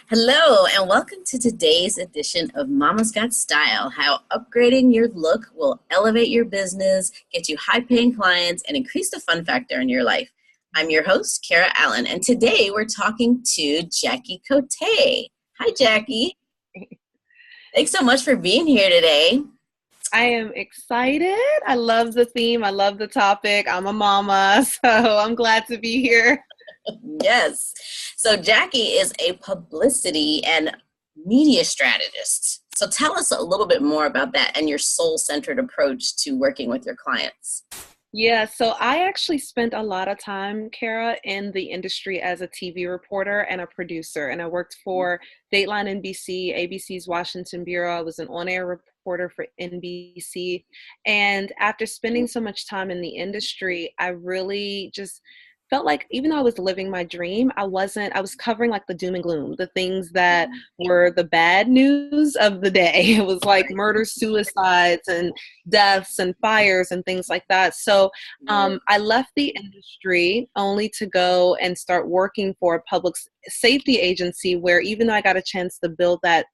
Hello, and welcome to today's edition of Mama's Got Style, how upgrading your look will elevate your business, get you high-paying clients, and increase the fun factor in your life. I'm your host, Kara Allan, and today we're talking to Jackie Kotei. Hi, Jackie. Thanks so much for being here today. I am excited. I love the theme. I love the topic. I'm a mama, so I'm glad to be here. Yes. So Jackie is a publicity and media strategist. So tell us a little bit more about that and your soul-centered approach to working with your clients. Yeah, so I actually spent a lot of time, Kara, in the industry as a TV reporter and a producer. And I worked for Dateline NBC, ABC's Washington Bureau. I was an on-air reporter for NBC. And after spending so much time in the industry, I really just felt like even though I was living my dream, I was covering like the doom and gloom, the things that were the bad news of the day. It was like murders, suicides, and deaths and fires and things like that. So I left the industry only to go and start working for a public safety agency where even though I got a chance to build that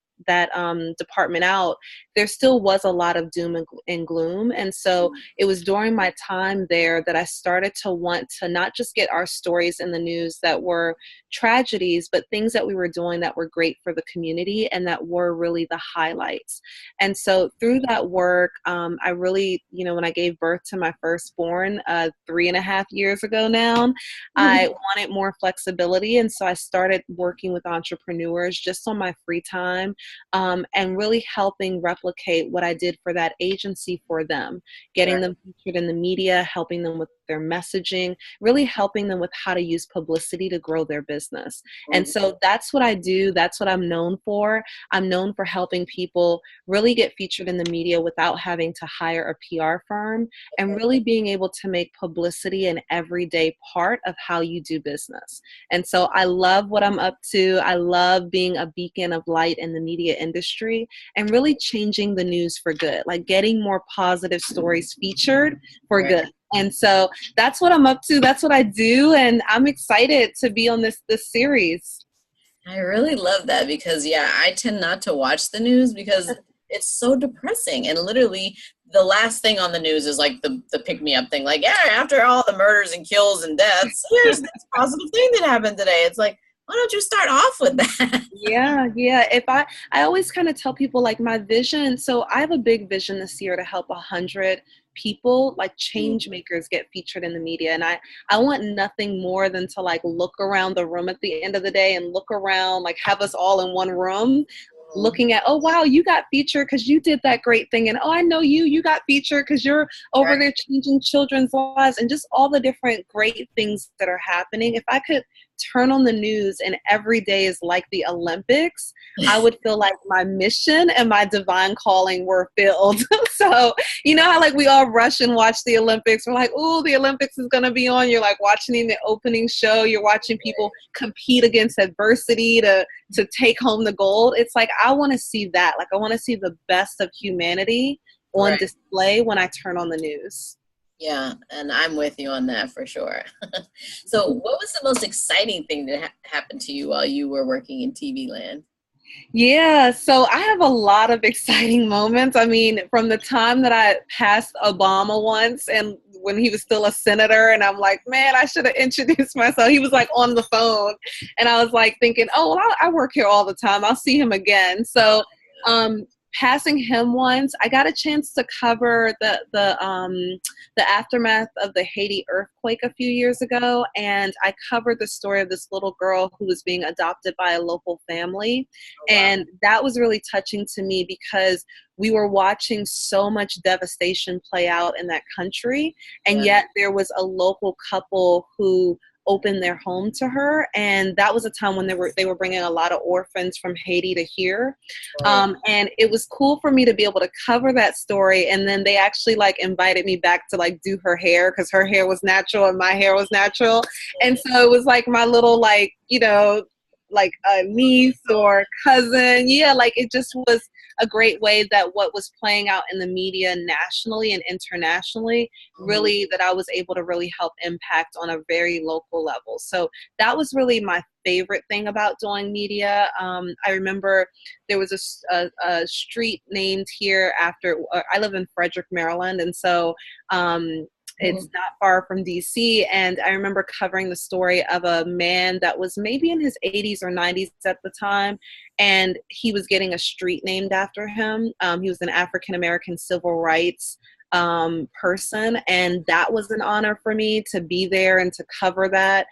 department out, there still was a lot of doom and gloom. And so it was during my time there that I started to want to not just get our stories in the news that were tragedies, but things that we were doing that were great for the community and that were really the highlights. And so through that work, I really, when I gave birth to my firstborn 3.5 years ago now, I wanted more flexibility. And so I started working with entrepreneurs just on my free time, and really helping replicate what I did for that agency for them, getting them featured in the media, helping them with their messaging, really helping them with how to use publicity to grow their business. And so that's what I do. That's what I'm known for. I'm known for helping people really get featured in the media without having to hire a PR firm, and really being able to make publicity an everyday part of how you do business. And so I love what I'm up to. I love being a beacon of light in the media industry and really changing the news for good, like getting more positive stories featured for good. And so that's what I'm up to. That's what I do. And I'm excited to be on this series. I really love that because, I tend not to watch the news because it's so depressing. And literally the last thing on the news is like the pick-me-up thing. Like, after all the murders and kills and deaths, here's this positive thing that happened today. It's like, why don't you start off with that? Yeah. I always kind of tell people like my vision. So I have a big vision this year to help 100 people, like change makers, get featured in the media. And I want nothing more than to like look around the room at the end of the day and look around, like have us all in one room looking at, oh, wow, you got featured because you did that great thing. And, oh, I know you got featured because you're over there changing children's lives, and just all the different great things that are happening. If I could turn on the news and every day is like the Olympics, I would feel like my mission and my divine calling were filled. So, you know how like we all rush and watch the Olympics. We're like, oh, the Olympics is going to be on. You're like watching the opening show. You're watching people compete against adversity to take home the gold. It's like, I want to see that. Like, I want to see the best of humanity on display when I turn on the news. Yeah, and I'm with you on that for sure. So what was the most exciting thing that happened to you while you were working in TV land? Yeah, so I have a lot of exciting moments. I mean, from the time that I passed Obama once and when he was still a senator, and I'm like, man, I should have introduced myself. He was like on the phone, and I was like thinking, oh, well, I work here all the time. I'll see him again. So passing him once, I got a chance to cover the aftermath of the Haiti earthquake a few years ago, and I covered the story of this little girl who was being adopted by a local family. And that was really touching to me because we were watching so much devastation play out in that country, and yet there was a local couple who opened their home to her, and that was a time when they were bringing a lot of orphans from Haiti to here, and it was cool for me to be able to cover that story. And then they actually like invited me back to like do her hair because her hair was natural and my hair was natural, and so it was like my little like like a niece or cousin. Yeah, like it just was a great way that what was playing out in the media nationally and internationally, Mhm. really that I was able to really help impact on a very local level. So that was really my favorite thing about doing media. I remember there was a street named here after, I live in Frederick, Maryland. And so it's not far from DC. And I remember covering the story of a man that was maybe in his 80s or 90s at the time. And he was getting a street named after him. He was an African American civil rights person. And that was an honor for me to be there and to cover that.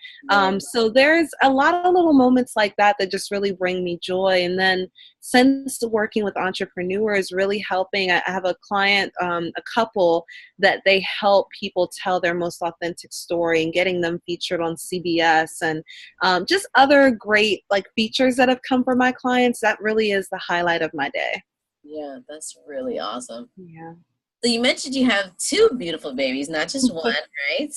So there's a lot of little moments like that that just really bring me joy. And then since working with entrepreneurs, really helping, I have a client, a couple that they help people tell their most authentic story and getting them featured on CBS and just other great like features that have come from my clients. That really is the highlight of my day. Yeah, that's really awesome. Yeah. So you mentioned you have two beautiful babies, not just one, right?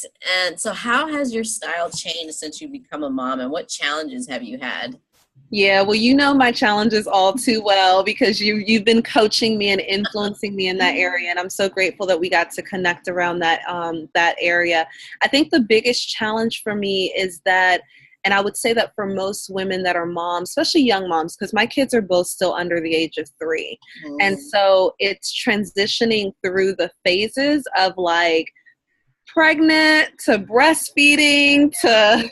And so how has your style changed since you become a mom, and what challenges have you had? Yeah, well, you know my challenges all too well because you've been coaching me and influencing me in that area, and I'm so grateful that we got to connect around that area. I think the biggest challenge for me is that, and I would say that for most women that are moms, especially young moms, because my kids are both still under the age of 3, and so it's transitioning through the phases of like pregnant to breastfeeding to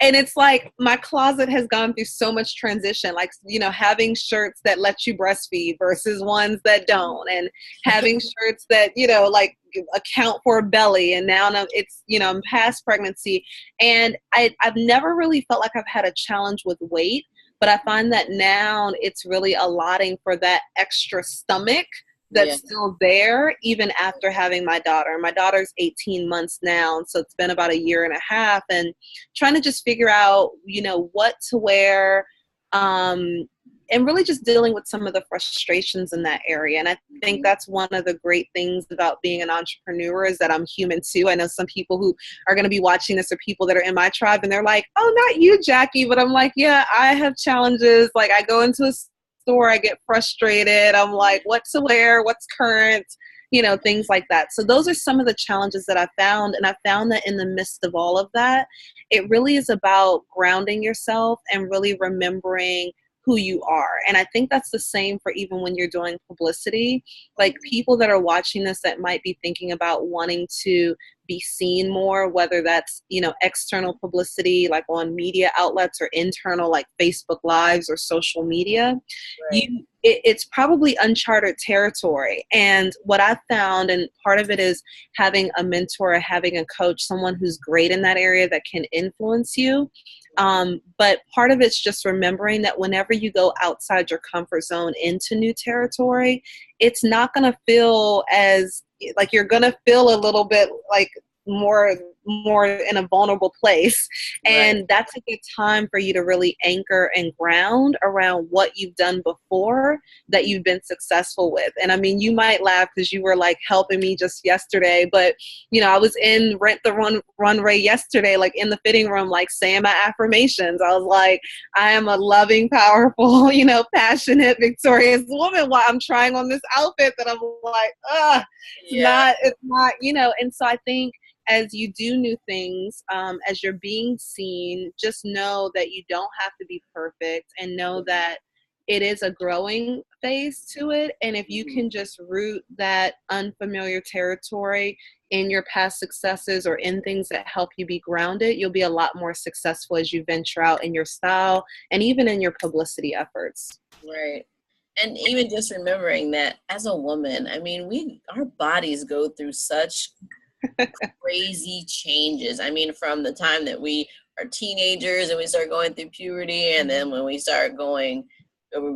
and it's like my closet has gone through so much transition, like, you know, having shirts that let you breastfeed versus ones that don't, and having shirts that, you know, like account for a belly, and now it's, you know, I'm past pregnancy, and I've never really felt like I've had a challenge with weight, but I find that now it's really allotting for that extra stomach Yeah, that's still there even after having my daughter. My daughter's 18 months now, so it's been about a year and a half, and trying to just figure out, you know, what to wear, and really just dealing with some of the frustrations in that area. And I think that's one of the great things about being an entrepreneur is that I'm human too. I know some people who are going to be watching this are people that are in my tribe and they're like, oh, not you, Jackie. But I'm like, yeah, I have challenges. Like I go into a store, I get frustrated. I'm like, what to wear, what's current, you know, things like that. So those are some of the challenges that I found. And I found that in the midst of all of that, it really is about grounding yourself and really remembering who you are. And I think that's the same for even when you're doing publicity. Like people that are watching this that might be thinking about wanting to be seen more, whether that's, you know, external publicity like on media outlets or internal like Facebook Lives or social media, right. it's probably uncharted territory. And what I found, and part of it is having a mentor or having a coach, someone who's great in that area that can influence you. But part of it's just remembering that whenever you go outside your comfort zone into new territory, it's not going to feel as like you're going to feel a little bit like more in a vulnerable place. Right. And that's a good time for you to really anchor and ground around what you've done before that you've been successful with. And I mean, you might laugh because you were like helping me just yesterday, but you know, I was in Rent the Runway yesterday, like in the fitting room, like saying my affirmations. I was like, I am a loving, powerful, you know, passionate, victorious woman while I'm trying on this outfit that I'm like, Yeah. it's not, you know. And so I think as you do new things, as you're being seen, just know that you don't have to be perfect and know that it is a growing phase to it. And if you can just root that unfamiliar territory in your past successes or in things that help you be grounded, you'll be a lot more successful as you venture out in your style and even in your publicity efforts. Right. And even just remembering that as a woman, I mean, our bodies go through such crazy changes. I mean, from the time that we are teenagers and we start going through puberty, and then when we start we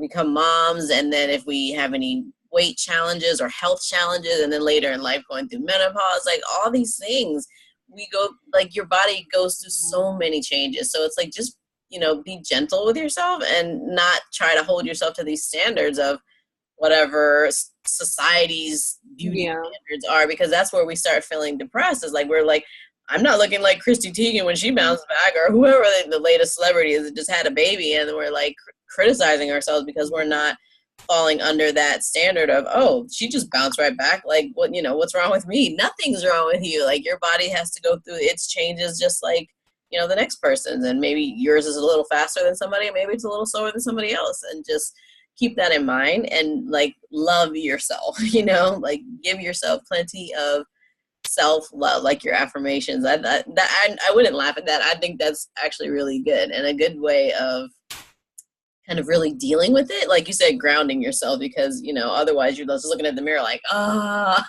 become moms, and then if we have any weight challenges or health challenges, and then later in life going through menopause, like all these things, we go, like your body goes through so many changes. So it's like, just, you know, be gentle with yourself and not try to hold yourself to these standards of whatever society's beauty Yeah. standards are, because that's where we start feeling depressed. Is like we're like, I'm not looking like Christy Teigen when she bounced back, or whoever the latest celebrity is that just had a baby, and we're like criticizing ourselves because we're not falling under that standard of, oh, she just bounced right back. Like, what, what's wrong with me? Nothing's wrong with you. Like, your body has to go through its changes just like, the next person's. And maybe yours is a little faster than somebody, and maybe it's a little slower than somebody else. And just keep that in mind and like love yourself, like give yourself plenty of self-love, like your affirmations. I wouldn't laugh at that. I think that's actually really good and a good way of kind of really dealing with it, like you said, grounding yourself, because otherwise you're just looking at the mirror like, and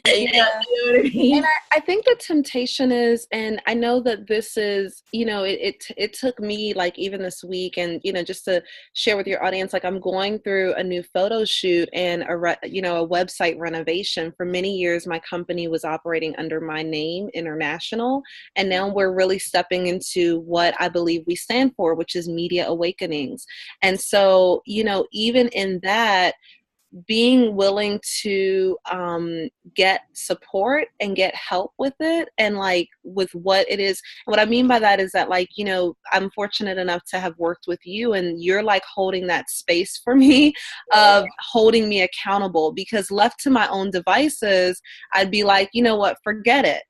Yeah. what I mean? And I think the temptation is, and I know that this is, it took me like even this week, and just to share with your audience, like I'm going through a new photo shoot and a website renovation. For many years, my company was operating under my name, International, and now we're really stepping into what I believe we stand for, which is Media Awakenings. And so, even in that, being willing to get support and get help with it, and like with what it is. What I mean by that is that, like, I'm fortunate enough to have worked with you, and you're like holding that space for me of holding me accountable, because left to my own devices, I'd be like, you know what, forget it.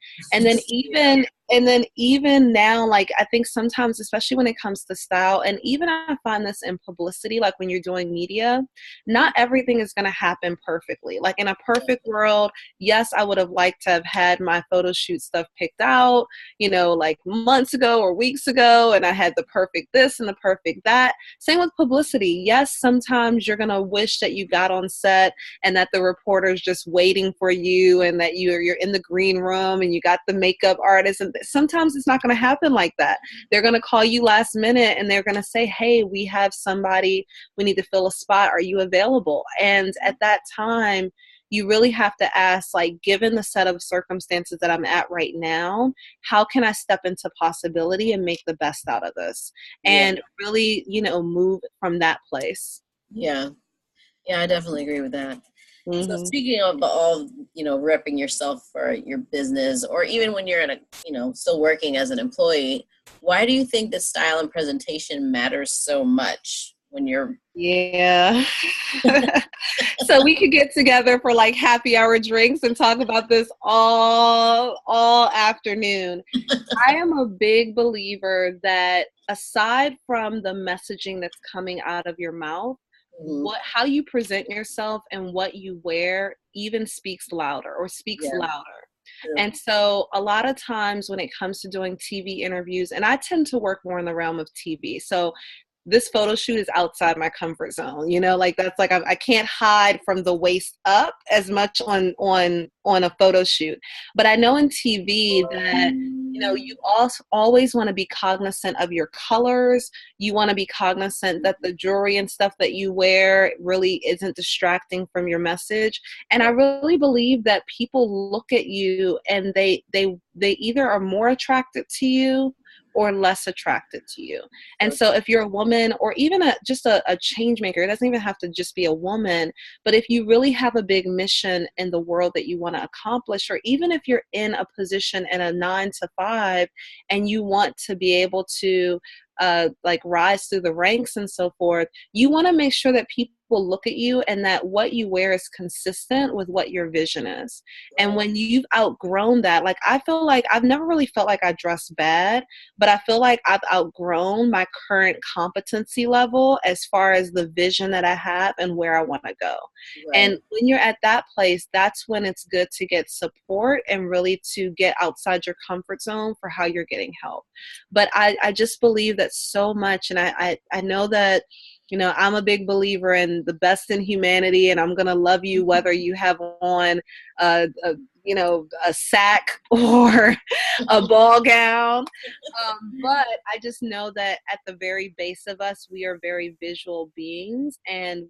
And then even now, like, I think sometimes, especially when it comes to style, and even I find this in publicity, like when you're doing media, not everything is going to happen perfectly. Like in a perfect world, yes, I would have liked to have had my photo shoot stuff picked out, like months ago or weeks ago, and I had the perfect this and the perfect that. Same with publicity. Yes, sometimes you're going to wish that you got on set and that the reporter's just waiting for you, and that you're in the green room and you got the makeup artist. And sometimes it's not going to happen like that. They're going to call you last minute and they're going to say, hey, we have somebody, we need to fill a spot. Are you available? And at that time, you really have to ask, like, given the set of circumstances that I'm at right now, how can I step into possibility and make the best out of this? And really, move from that place. Yeah. I definitely agree with that. So Mm-hmm. speaking of all, repping yourself for your business, or even when you're in still working as an employee, why do you think that style and presentation matters so much when you're? Yeah. So we could get together for like happy hour drinks and talk about this all afternoon. I am a big believer that aside from the messaging that's coming out of your mouth, how you present yourself and what you wear even speaks louder or speaks louder. Yeah. And so a lot of times when it comes to doing TV interviews, and I tend to work more in the realm of TV. So this photo shoot is outside my comfort zone, like that's like, I can't hide from the waist up as much on a photo shoot. But I know in TV that, you also always want to be cognizant of your colors. You want to be cognizant that the jewelry and stuff that you wear really isn't distracting from your message. And I really believe that people look at you and they either are more attracted to you or less attracted to you. And so if you're a woman, or even just a change maker, it doesn't even have to just be a woman, but if you really have a big mission in the world that you want to accomplish, or even if you're in a position in a 9 to 5 and you want to be able to like rise through the ranks and so forth, you want to make sure that people look at you and that what you wear is consistent with what your vision is. Right. And when you've outgrown that, like I feel like I've never really felt like I dress bad, but I feel like I've outgrown my current competency level as far as the vision that I have and where I want to go. Right. And when you're at that place, that's when it's good to get support and really to get outside your comfort zone for how you're getting help. But I just believe that so much. And I know that, I'm a big believer in the best in humanity, and I'm going to love you whether you have on a sack or a ball gown. But I just know that at the very base of us, we are very visual beings, and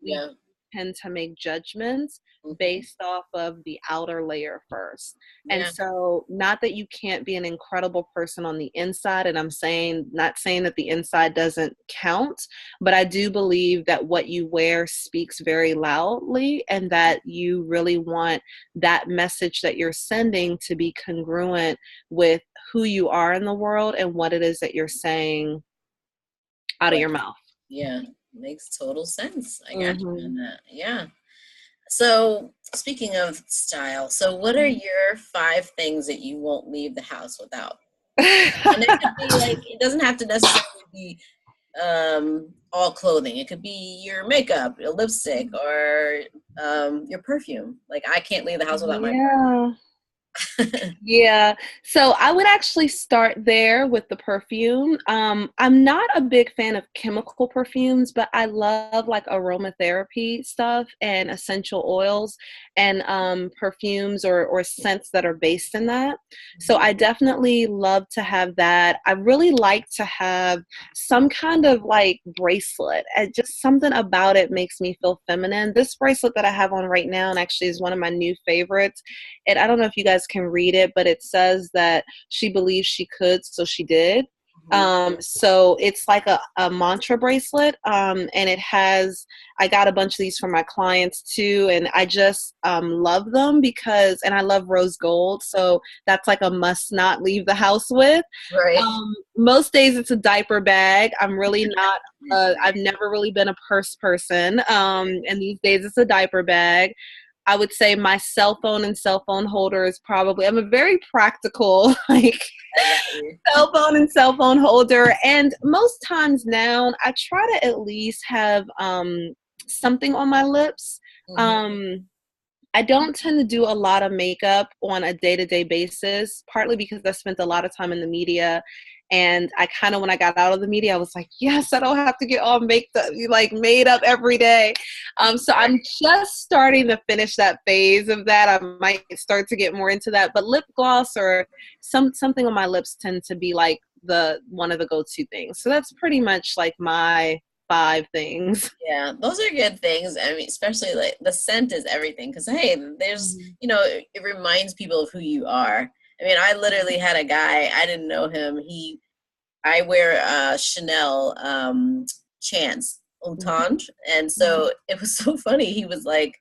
tend to make judgments Mhm. based off of the outer layer first. And Yeah. so, not that you can't be an incredible person on the inside, and I'm saying, not saying that the inside doesn't count, but I do believe that what you wear speaks very loudly, and that you really want that message that you're sending to be congruent with who you are in the world and what it is that you're saying out of Right. your mouth. Yeah. Makes total sense. I got you on Hmm. that. Yeah. So, speaking of style, so what are your 5 things that you won't leave the house without? And it could be like, it doesn't have to necessarily be all clothing. It could be your makeup, your lipstick, or your perfume. Like, I can't leave the house without my Yeah. perfume. Yeah. So I would actually start there with the perfume. I'm not a big fan of chemical perfumes, but I love like aromatherapy stuff and essential oils and perfumes or scents that are based in that. So Mhm. I definitely love to have that. I really like to have some kind of like bracelet. And just something about it makes me feel feminine. This bracelet that I have on right now, and actually is one of my new favorites, and I don't know if you guys can read it, but it says that she believes she could, so she did. Mhm. So it's like a mantra bracelet. And it has, I got a bunch of these for my clients too. And I just love them because, and I love rose gold. So that's like a must not leave the house with. Right. Most days it's a diaper bag. I'm really not, I've never really been a purse person. And these days it's a diaper bag. I would say my cell phone and cell phone holder is probably, I'm a very practical, like I got you. cell phone and cell phone holder. And most times now, I try to at least have something on my lips. Mhm. Um, I don't tend to do a lot of makeup on a day-to-day basis, partly because I spent a lot of time in the media. And I kind of, when I got out of the media, I was like, yes, I don't have to get all made up, like made up every day. So Right. I'm just starting to finish that phase of that. I might start to get more into that, but lip gloss or something on my lips tend to be like the one of the go-to things. So that's pretty much like my 5 things. Yeah, those are good things. I mean, especially like the scent is everything. Because hey, there's, Mhm. it reminds people of who you are. I mean, I literally had a guy, I didn't know him. I wear Chanel Chance Autange. And Mhm. so it was so funny. He was like,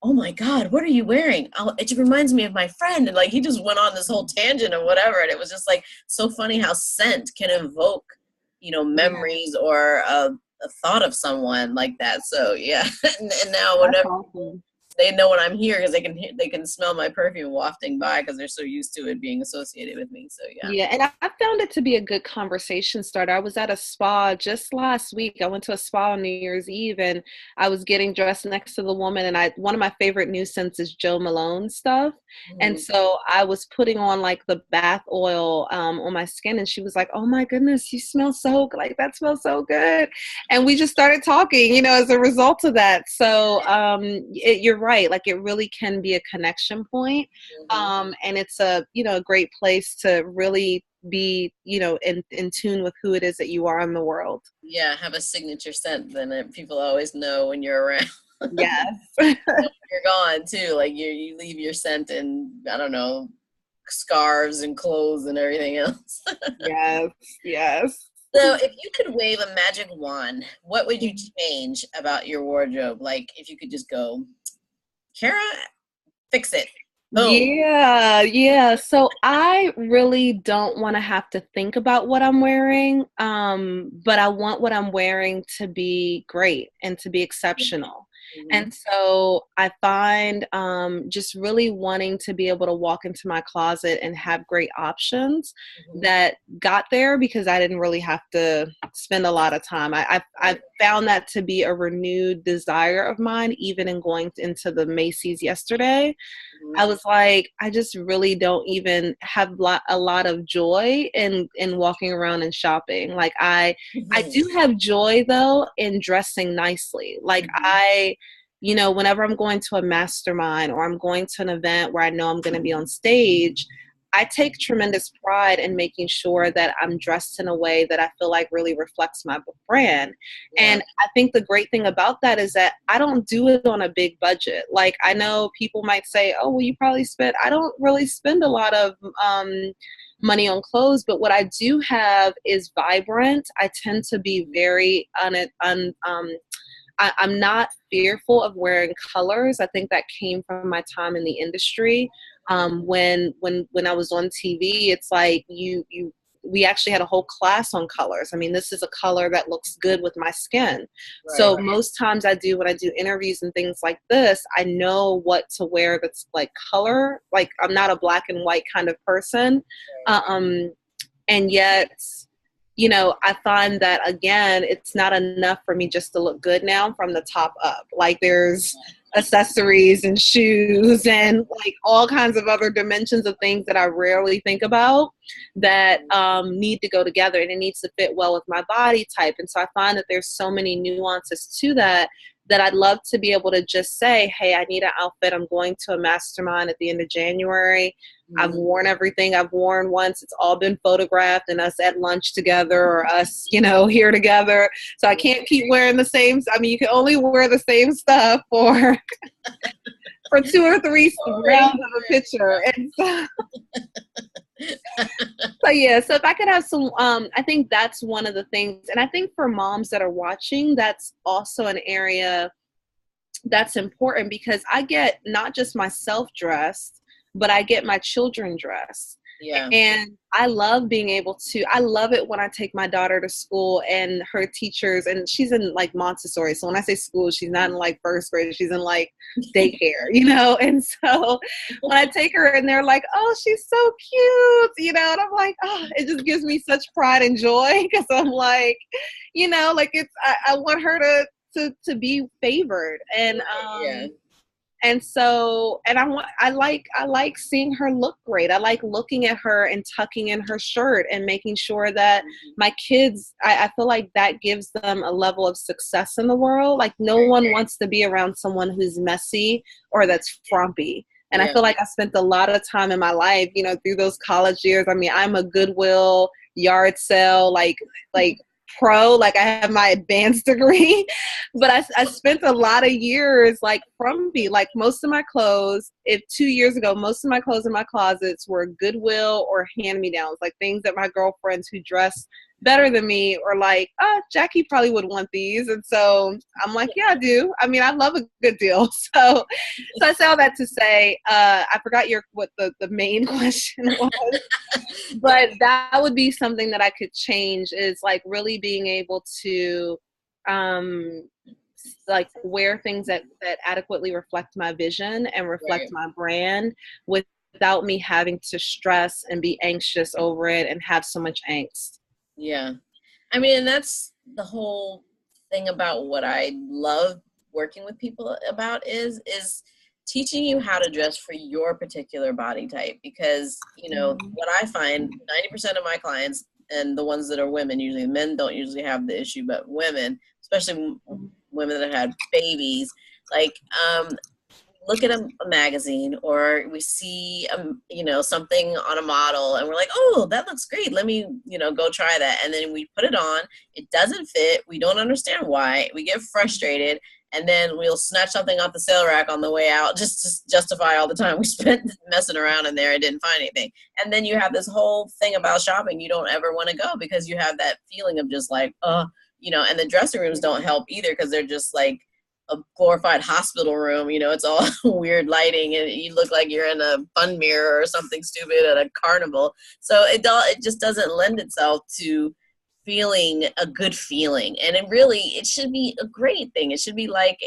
oh my God, what are you wearing? Oh, it just reminds me of my friend. And like, he just went on this whole tangent or whatever. And it was just like so funny how scent can evoke, Yeah, memories or a thought of someone like that. So yeah. And now that's whenever awesome. they know when I'm here because they can smell my perfume wafting by because they're so used to it being associated with me. So yeah. Yeah, and I found it to be a good conversation starter. I was at a spa just last week. I went to a spa on New Year's Eve and I was getting dressed next to the woman, and I one of my favorite new scents is Joe Malone stuff. And Mhm. so I was putting on like the bath oil on my skin, and she was like, "Oh my goodness, you smell so good. Like that smells so good." And we just started talking, as a result of that. So you're right. Like it really can be a connection point, Mhm. and it's a great place to really be in tune with who it is that you are in the world. Yeah, have a signature scent, then people always know when you're around. Yes. You're gone too. Like you leave your scent in, I don't know, scarves and clothes and everything else. Yes. Yes. So if you could wave a magic wand, what would you change about your wardrobe? Like if you could just go, Kara, fix it. Boom. Yeah, yeah. So I really don't want to have to think about what I'm wearing, but I want what I'm wearing to be great and to be exceptional. Mhm. And so I find just really wanting to be able to walk into my closet and have great options Mhm. that got there because I didn't really have to spend a lot of time. I found that to be a renewed desire of mine, even in going into the Macy's yesterday. I Mhm. was like, I just really don't even have a lot of joy in walking around and shopping. Like I Mhm. do have joy though in dressing nicely. Like Mhm. whenever I'm going to a mastermind or I'm going to an event where I know I'm going to be on stage, I take tremendous pride in making sure that I'm dressed in a way that I feel like really reflects my brand. Yeah. And I think the great thing about that is that I don't do it on a big budget. Like, I know people might say, oh, well, you probably spend, I don't really spend a lot of money on clothes, but what I do have is vibrant. I tend to be very I'm not fearful of wearing colors. I think that came from my time in the industry. When I was on TV, it's like we actually had a whole class on colors. I mean, this is a color that looks good with my skin. Right. So most times when I do interviews and things like this, I know what to wear that's like color. Like, I'm not a black and white kind of person. And yet, you know, I find that, again, it's not enough for me just to look good now from the top up. Like, there's accessories and shoes and like all kinds of other dimensions of things that I rarely think about that need to go together, and it needs to fit well with my body type. And so I find that there's so many nuances to that I'd love to be able to just say, hey, I need an outfit. I'm going to a mastermind at the end of January. I've worn everything I've worn once. It's all been photographed and us at lunch together or us, you know, here together. So I can't keep wearing the same. I mean, you can only wear the same stuff for 2 or 3 rounds of a picture. And so, so if I could have some, I think that's one of the things. And I think for moms that are watching, that's also an area that's important, because I get not just myself dressed, but I get my children dressed. Yeah. And I love being able to, I love it when I take my daughter to school and her teachers, and she's in like Montessori. So when I say school, she's not in like first grade, she's in like daycare, you know? And so when I take her and they're like, oh, she's so cute, you know? And I'm like, oh, it just gives me such pride and joy, because I'm like, you know, like I want her to be favored. And, and so, and I like seeing her look great. I like looking at her and tucking in her shirt and making sure that my kids, I feel like that gives them a level of success in the world. Like, no one wants to be around someone who's messy or that's frumpy. And I feel like I spent a lot of time in my life, you know, through those college years. I mean, I'm a Goodwill, yard sale, like pro, like I have my advanced degree, but I spent a lot of years like frumpy. Like, most of my clothes, 2 years ago, most of my clothes in my closets were Goodwill or hand-me-downs, like things that my girlfriends who dress better than me or like, oh, Jackie probably would want these. And so I'm like, yeah, I do. I mean, I love a good deal. So I say all that to say, I forgot what the main question was, but that would be something that I could change, is like really being able to like wear things that adequately reflect my vision and reflect my brand without me having to stress and be anxious over it and have so much angst. Yeah. I mean, and that's the whole thing about what I love working with people about is teaching you how to dress for your particular body type. Because, you know, what I find 90% of my clients, and the ones that are women, usually men don't usually have the issue, but women, especially women that have had babies, like, look at a magazine, or we see, you know, something on a model, and we're like, oh, that looks great. Let me, you know, go try that. And then we put it on. It doesn't fit. We don't understand why. We get frustrated. And then we'll snatch something off the sale rack on the way out just to justify all the time we spent messing around in there and didn't find anything. And then you have this whole thing about shopping. You don't ever want to go because you have that feeling of just like, you know, and the dressing rooms don't help either, because they're just like a glorified hospital room. You know, it's all weird lighting and you look like you're in a fun mirror or something stupid at a carnival. So it just doesn't lend itself to feeling a good feeling. And it should be a great thing. It should be like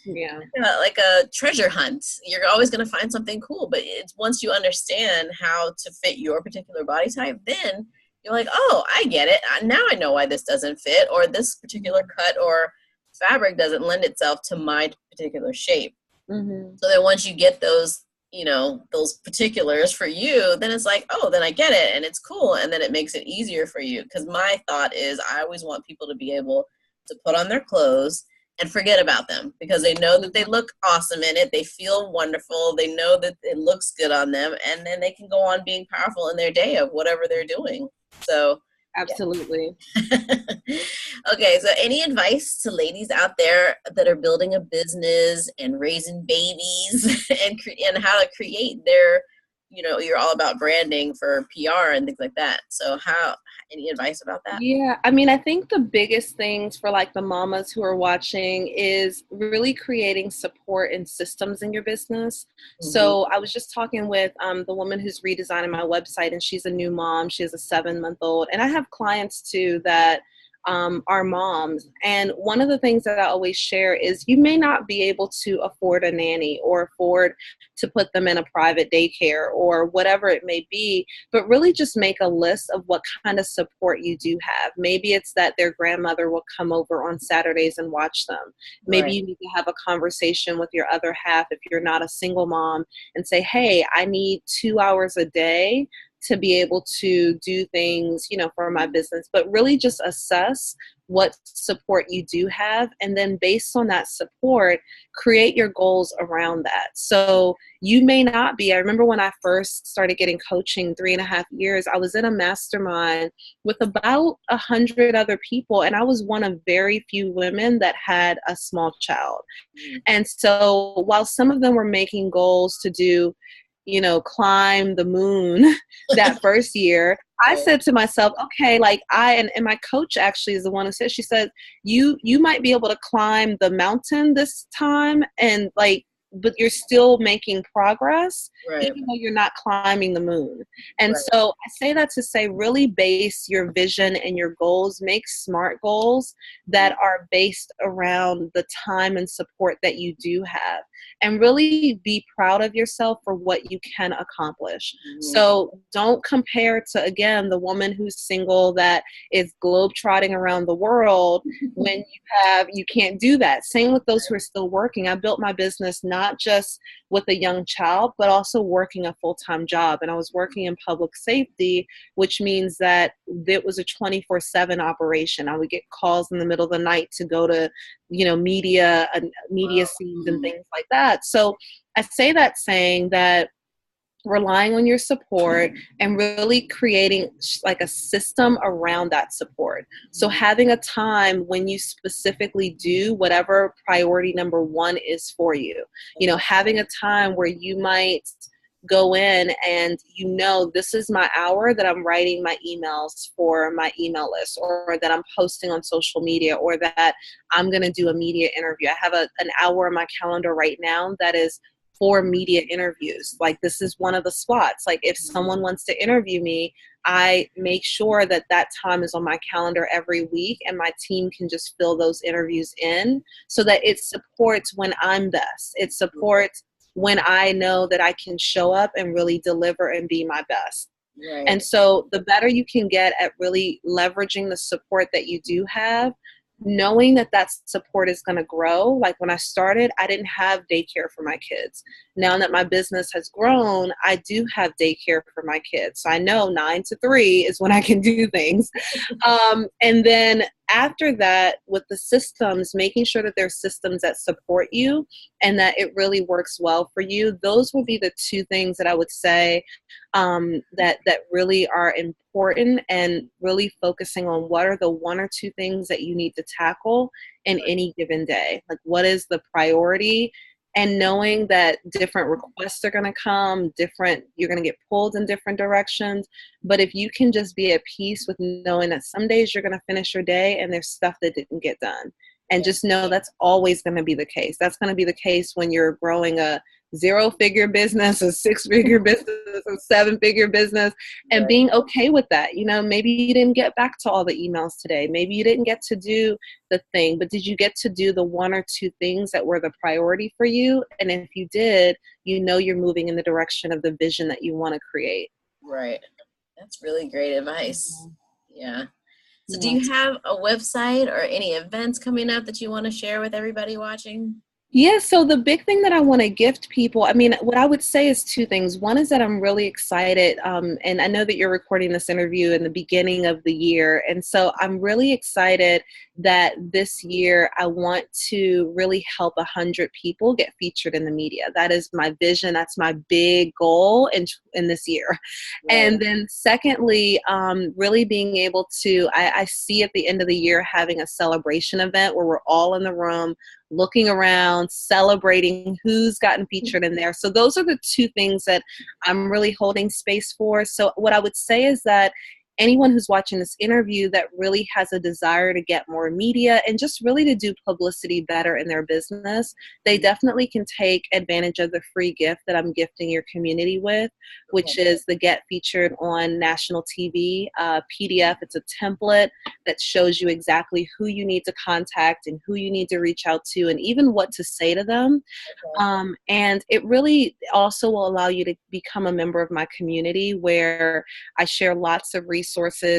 like a treasure hunt. You're always going to find something cool, but it's once you understand how to fit your particular body type, then you're like, oh, I get it. Now I know why this doesn't fit, or this particular cut or fabric doesn't lend itself to my particular shape. So then once you get those, you know, those particulars for you, then it's like, oh, then I get it, and it's cool, and then it makes it easier for you. Because my thought is, I always want people to be able to put on their clothes and forget about them because they know that they look awesome in it. They feel wonderful. They know that it looks good on them, and then they can go on being powerful in their day of whatever they're doing. So, yeah. Absolutely. Okay, so any advice to ladies out there that are building a business and raising babies and how to create their, you're all about branding for PR and things like that. So any advice about that? Yeah, I mean, I think the biggest things for like the mamas who are watching is really creating support and systems in your business. Mm-hmm. So I was just talking with the woman who's redesigning my website, and she's a new mom. She has a 7-month-old, and I have clients too that are moms. And one of the things that I always share is you may not be able to afford a nanny or afford to put them in a private daycare or whatever it may be, but really just make a list of what kind of support you do have. Maybe it's that their grandmother will come over on Saturdays and watch them. Maybe Right. you need to have a conversation with your other half if you're not a single mom and say, hey, I need 2 hours a day to be able to do things, for my business, but really just assess what support you do have. And then based on that support, create your goals around that. So you may not be, I remember when I first started getting coaching 3.5 years, I was in a mastermind with about 100 other people. And I was one of very few women that had a small child. And so while some of them were making goals to do, climb the moon that first year, I said to myself, okay, like and my coach actually is the one who said, she said, you might be able to climb the mountain this time and but you're still making progress, Right. even though you're not climbing the moon. And Right. so I say that to say, really base your vision and your goals, make smart goals that are based around the time and support that you do have. And really be proud of yourself for what you can accomplish. Mm-hmm. So don't compare to, again, the woman who's single that is globetrotting around the world when you can't do that. Same with those who are still working. I built my business not just with a young child, but also working a full-time job. And I was working in public safety, which means that it was a 24/7 operation. I would get calls in the middle of the night to go to, media scenes and things like that. So I say that saying that relying on your support and really creating like a system around that support. So having a time when you specifically do whatever priority number one is for you, having a time where you might go in and this is my hour that I'm writing my emails for my email list, or that I'm posting on social media, or that I'm going to do a media interview. I have an hour on my calendar right now that is for media interviews. Like, this is one of the slots. Like, if someone wants to interview me, I make sure that time is on my calendar every week, and my team can just fill those interviews in so that it supports when I'm best. It supports when I know that I can show up and really deliver and be my best. Right. And so the better you can get at really leveraging the support that you do have, knowing that support is going to grow. Like, when I started, I didn't have daycare for my kids. Now that my business has grown, I do have daycare for my kids. So I know 9 to 3 is when I can do things. And then after that, with the systems, making sure that there's systems that support you and that it really works well for you. Those would be the 2 things that I would say that really are important, and really focusing on what are the 1 or 2 things that you need to tackle in any given day. Like, what is the priority? And knowing that different requests are going to come, you're going to get pulled in different directions. But if you can just be at peace with knowing that some days you're going to finish your day and there's stuff that didn't get done. And just know that's always going to be the case. That's going to be the case when you're growing a 0-figure business, a 6-figure business, a 7-figure business, and being okay with that. Maybe you didn't get back to all the emails today. Maybe you didn't get to do the thing, but did you get to do the 1 or 2 things that were the priority for you? And if you did, you're moving in the direction of the vision that you want to create. Right. That's really great advice. Yeah. So do you have a website or any events coming up that you want to share with everybody watching? Yeah, so the big thing that I want to gift people, I mean, what I would say is two things. One is that I'm really excited, and I know that you're recording this interview in the beginning of the year. And so I'm really excited that this year I want to really help 100 people get featured in the media. That is my vision. That's my big goal in this year. Right. And then secondly, really being able to, I see at the end of the year having a celebration event where we're all in the room looking around, celebrating who's gotten featured in there. So those are the two things that I'm really holding space for. So what I would say is that anyone who's watching this interview that really has a desire to get more media and just really to do publicity better in their business, they definitely can take advantage of the free gift that I'm gifting your community with, which Okay. is the Get Featured on National TV PDF. It's a template that shows you exactly who you need to contact and who you need to reach out to and even what to say to them. Okay. And it really also will allow you to become a member of my community where I share lots of resources.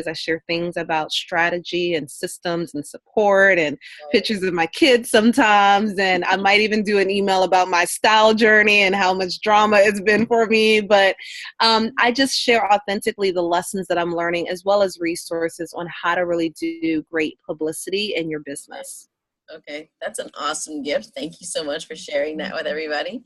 I share things about strategy and systems and support and pictures of my kids sometimes. And I might even do an email about my style journey and how much drama it's been for me. But I just share authentically the lessons that I'm learning as well as resources on how to really do great publicity in your business. Okay, that's an awesome gift. Thank you so much for sharing that with everybody.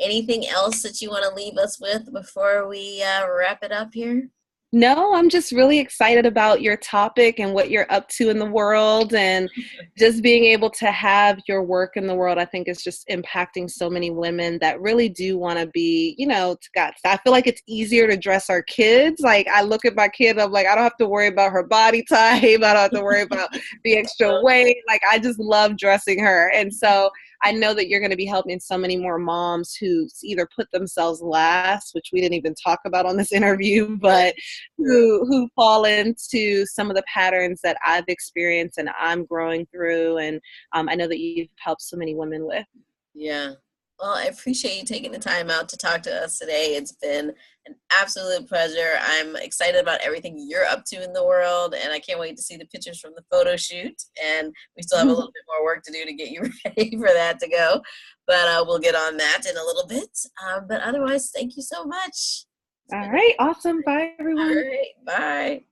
Anything else that you want to leave us with before we wrap it up here? No, I'm just really excited about your topic and what you're up to in the world and just being able to have your work in the world. I think is just impacting so many women that really do want to be, God, I feel like it's easier to dress our kids. Like I look at my kid, I'm like, I don't have to worry about her body type. I don't have to worry about the extra weight. Like I just love dressing her. And so I know that you're going to be helping so many more moms who either put themselves last, which we didn't even talk about on this interview, but who fall into some of the patterns that I've experienced and I'm growing through, and I know that you've helped so many women with. Yeah. Well, I appreciate you taking the time out to talk to us today. It's been an absolute pleasure. I'm excited about everything you're up to in the world, and I can't wait to see the pictures from the photo shoot. And we still have a little bit more work to do to get you ready for that to go, but we'll get on that in a little bit. But otherwise, thank you so much. It's All been right, awesome. Bye, all everyone. right. Bye.